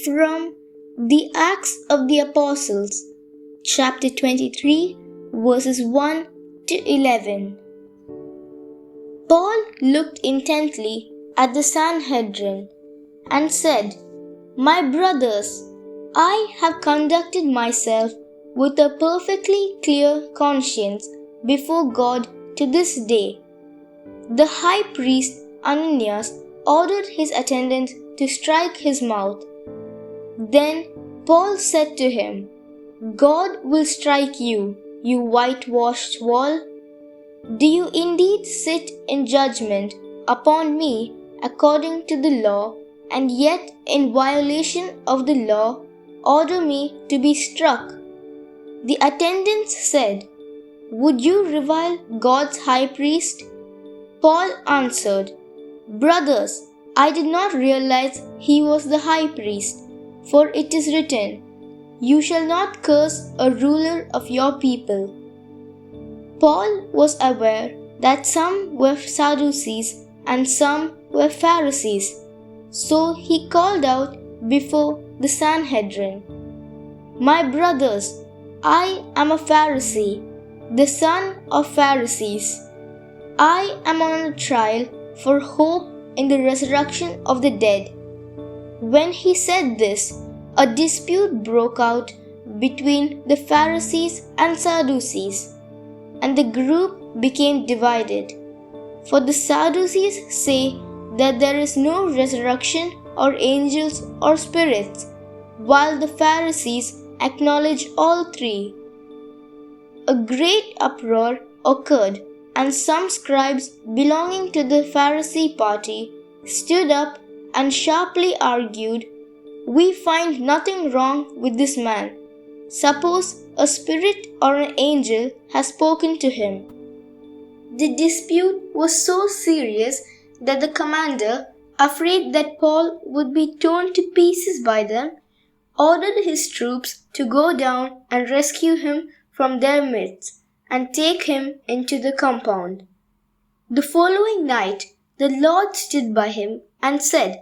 From the Acts of the Apostles, chapter 23, verses 1 to 11. Paul looked intently at the Sanhedrin and said, "My brothers, I have conducted myself with a perfectly clear conscience before God to this day." The high priest Ananias ordered his attendants to strike his mouth. Then Paul said to him, "God will strike you, you whitewashed wall. Do you indeed sit in judgment upon me according to the law, and yet in violation of the law order me to be struck?" The attendants said, "Would you revile God's high priest?" Paul answered, "Brothers, I did not realize he was the high priest, for it is written, 'You shall not curse a ruler of your people.'" Paul was aware that some were Sadducees and some were Pharisees, so he called out before the Sanhedrin, "My brothers, I am a Pharisee, the son of Pharisees. I am on a trial for hope in the resurrection of the dead." When he said this, a dispute broke out between the Pharisees and Sadducees, and the group became divided. For the Sadducees say that there is no resurrection or angels or spirits, while the Pharisees acknowledge all three. A great uproar occurred, and some scribes belonging to the Pharisee party stood up and sharply argued, "We find nothing wrong with this man. Suppose a spirit or an angel has spoken to him." The dispute was so serious that the commander, afraid that Paul would be torn to pieces by them, ordered his troops to go down and rescue him from their midst and take him into the compound. The following night, the Lord stood by him and said,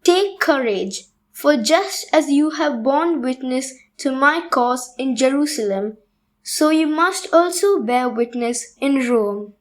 "Take courage, for just as you have borne witness to my cause in Jerusalem, so you must also bear witness in Rome."